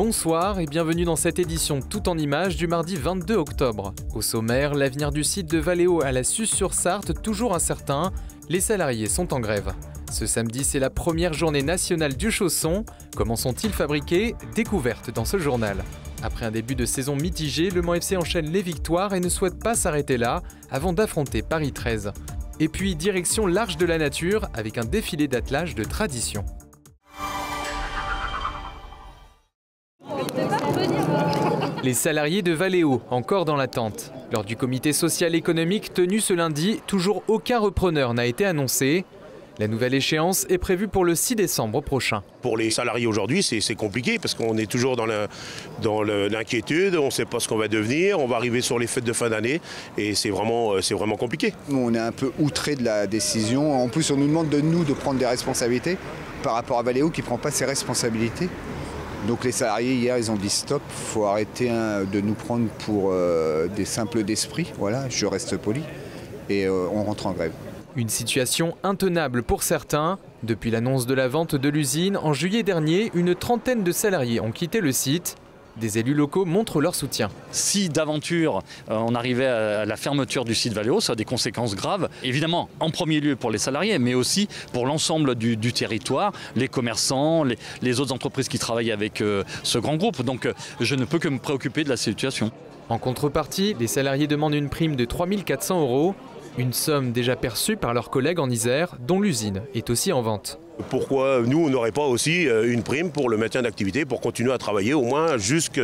Bonsoir et bienvenue dans cette édition tout en images du mardi 22 octobre. Au sommaire, l'avenir du site de Valeo à la Suze-sur-Sarthe toujours incertain, les salariés sont en grève. Ce samedi, c'est la première journée nationale du chausson. Comment sont-ils fabriqués? Découverte dans ce journal. Après un début de saison mitigé, le Mans FC enchaîne les victoires et ne souhaite pas s'arrêter là avant d'affronter Paris 13. Et puis direction l'Arche de la Nature avec un défilé d'attelage de tradition. Les salariés de Valeo, encore dans l'attente. Lors du comité social économique tenu ce lundi, toujours aucun repreneur n'a été annoncé. La nouvelle échéance est prévue pour le 6 décembre prochain. Pour les salariés aujourd'hui, c'est compliqué parce qu'on est toujours dans l'inquiétude, on ne sait pas ce qu'on va devenir, on va arriver sur les fêtes de fin d'année et c'est vraiment compliqué. On est un peu outré de la décision. En plus, on nous demande de prendre des responsabilités par rapport à Valeo qui ne prend pas ses responsabilités. Donc les salariés hier ils ont dit stop, il faut arrêter de nous prendre pour des simples d'esprit, voilà, je reste poli, et on rentre en grève. Une situation intenable pour certains. Depuis l'annonce de la vente de l'usine, en juillet dernier, une trentaine de salariés ont quitté le site. Des élus locaux montrent leur soutien. Si d'aventure on arrivait à la fermeture du site Valeo, ça a des conséquences graves. Évidemment, en premier lieu pour les salariés, mais aussi pour l'ensemble du territoire, les commerçants, les autres entreprises qui travaillent avec ce grand groupe. Donc je ne peux que me préoccuper de la situation. En contrepartie, les salariés demandent une prime de 3 400 €, une somme déjà perçue par leurs collègues en Isère, dont l'usine est aussi en vente. Pourquoi nous, on n'aurait pas aussi une prime pour le maintien d'activité, pour continuer à travailler au moins jusqu'à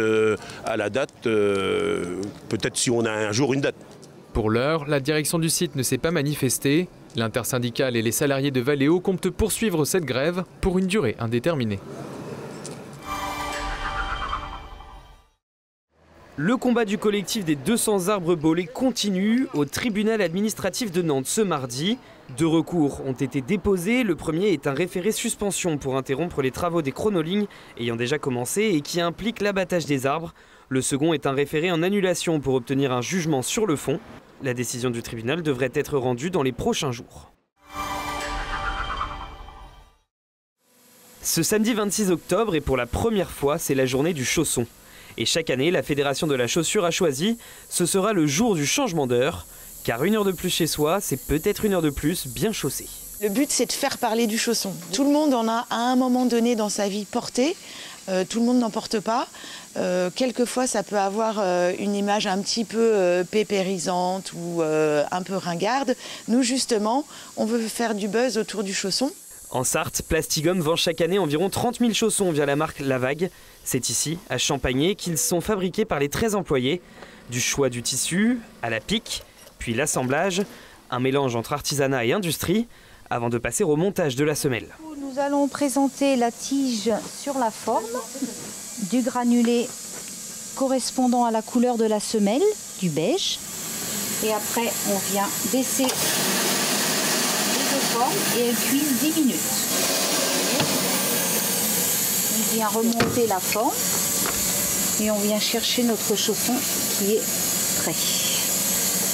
la date, peut-être si on a un jour une date. Pour l'heure, la direction du site ne s'est pas manifestée. L'intersyndicale et les salariés de Valeo comptent poursuivre cette grève pour une durée indéterminée. Le combat du collectif des 200 arbres bollés continue au tribunal administratif de Nantes ce mardi. 2 recours ont été déposés. Le premier est un référé suspension pour interrompre les travaux des chronolignes ayant déjà commencé et qui implique l'abattage des arbres. Le second est un référé en annulation pour obtenir un jugement sur le fond. La décision du tribunal devrait être rendue dans les prochains jours. Ce samedi 26 octobre et pour la première fois, c'est la journée du chausson. Et chaque année, la Fédération de la chaussure a choisi, ce sera le jour du changement d'heure. Car une heure de plus chez soi, c'est peut-être une heure de plus bien chaussée. Le but, c'est de faire parler du chausson. Tout le monde en a à un moment donné dans sa vie porté. Tout le monde n'en porte pas. Quelquefois, ça peut avoir une image un petit peu pépérisante ou un peu ringarde. Nous, justement, on veut faire du buzz autour du chausson. En Sarthe, Plastigum vend chaque année environ 30 000 chaussons via la marque La Vague. C'est ici, à Champagné, qu'ils sont fabriqués par les 13 employés. Du choix du tissu, à la pique, puis l'assemblage, un mélange entre artisanat et industrie, avant de passer au montage de la semelle. Nous allons présenter la tige sur la forme, du granulé correspondant à la couleur de la semelle, du beige. Et après, on vient baisser et elle cuise 10 minutes. On vient remonter la forme et on vient chercher notre chausson qui est prêt.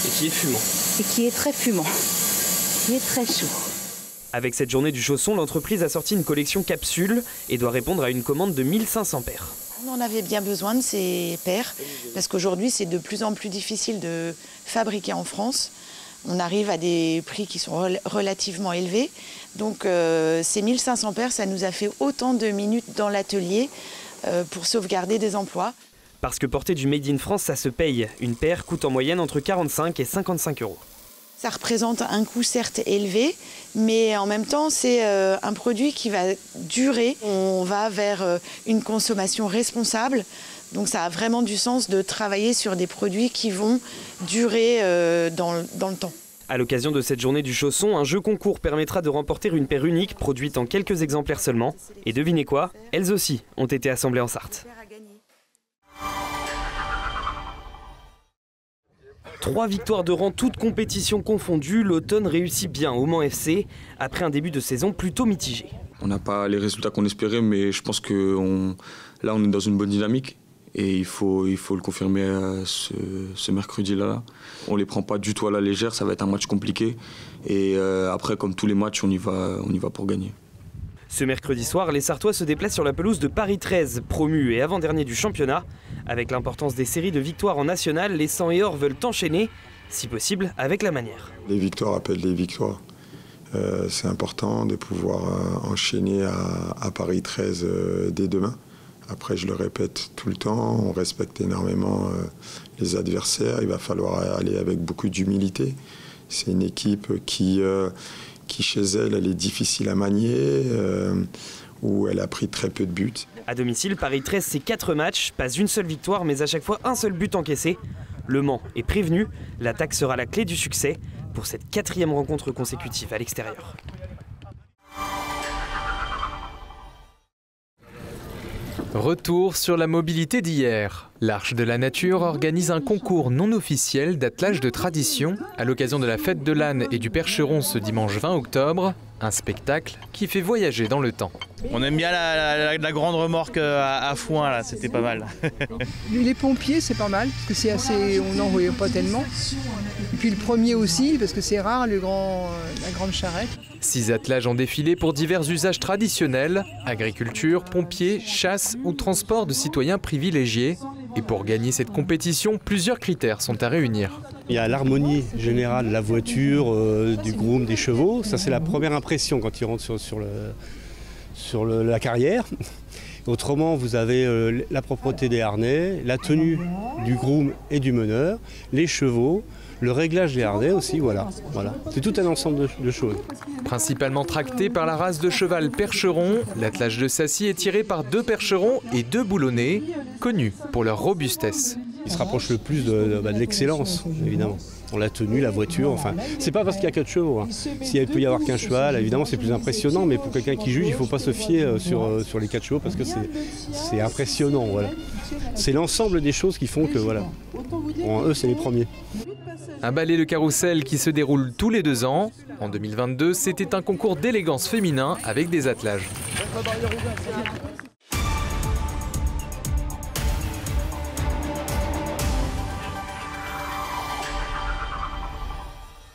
Et qui est fumant. Et qui est très fumant, qui est très chaud. Avec cette journée du chausson, l'entreprise a sorti une collection capsule et doit répondre à une commande de 1500 paires. On en avait bien besoin de ces paires parce qu'aujourd'hui c'est de plus en plus difficile de fabriquer en France. On arrive à des prix qui sont relativement élevés. Donc ces 1500 paires, ça nous a fait autant de minutes dans l'atelier pour sauvegarder des emplois. Parce que porter du Made in France, ça se paye. Une paire coûte en moyenne entre 45 et 55 €. Ça représente un coût certes élevé, mais en même temps, c'est un produit qui va durer. On va vers une consommation responsable. Donc ça a vraiment du sens de travailler sur des produits qui vont durer dans le temps. À l'occasion de cette journée du chausson, un jeu concours permettra de remporter une paire unique produite en quelques exemplaires seulement. Et devinez quoi? Elles aussi ont été assemblées en Sarthe. 3 victoires de rang, toutes compétitions confondues. L'automne réussit bien au Mans FC après un début de saison plutôt mitigé. On n'a pas les résultats qu'on espérait, mais je pense que là on est dans une bonne dynamique. Et il faut le confirmer ce mercredi-là. On ne les prend pas du tout à la légère, ça va être un match compliqué. Et après, comme tous les matchs, on y va pour gagner. Ce mercredi soir, les Sartois se déplacent sur la pelouse de Paris 13, promu et avant-dernier du championnat. Avec l'importance des séries de victoires en national, les 100 et or veulent enchaîner, si possible avec la manière. Les victoires appellent les victoires. C'est important de pouvoir enchaîner à Paris 13 dès demain. Après, je le répète tout le temps, on respecte énormément les adversaires. Il va falloir aller avec beaucoup d'humilité. C'est une équipe qui chez elle est difficile à manier, où elle a pris très peu de buts. À domicile, Paris 13, c'est 4 matchs, pas une seule victoire, mais à chaque fois un seul but encaissé. Le Mans est prévenu, l'attaque sera la clé du succès pour cette 4e rencontre consécutive à l'extérieur. Retour sur la mobilité d'hier. L'Arche de la Nature organise un concours non officiel d'attelage de tradition à l'occasion de la fête de l'âne et du percheron ce dimanche 20 octobre. Un spectacle qui fait voyager dans le temps. On aime bien la grande remorque à foin, là, c'était pas mal. Les pompiers, c'est pas mal, parce que c'est assez, on n'en voyait pas tellement. Et puis le premier aussi, parce que c'est rare, la grande charrette. 6 attelages ont défilé pour divers usages traditionnels, agriculture, pompiers, chasse ou transport de citoyens privilégiés. Et pour gagner cette compétition, plusieurs critères sont à réunir. Il y a l'harmonie générale de la voiture, du groom, des chevaux. Ça, c'est la première impression quand ils rentrent sur la carrière. Autrement, vous avez la propreté des harnais, la tenue du groom et du meneur, les chevaux, le réglage des harnais aussi, voilà. C'est tout un ensemble de choses. Principalement tracté par la race de cheval percheron, l'attelage de Sacy est tiré par 2 percherons et 2 boulonnais, connus pour leur robustesse. Il se rapproche le plus de l'excellence, évidemment. Dans la tenue, la voiture, enfin, c'est pas parce qu'il y a 4 chevaux. Hein. S'il peut y avoir qu'un cheval, évidemment, c'est plus impressionnant, mais pour quelqu'un qui juge, il ne faut pas se fier sur les 4 chevaux parce que c'est impressionnant. Voilà. C'est l'ensemble des choses qui font que, voilà, eux, c'est les premiers. Un ballet de carrousel qui se déroule tous les 2 ans. En 2022, c'était un concours d'élégance féminin avec des attelages.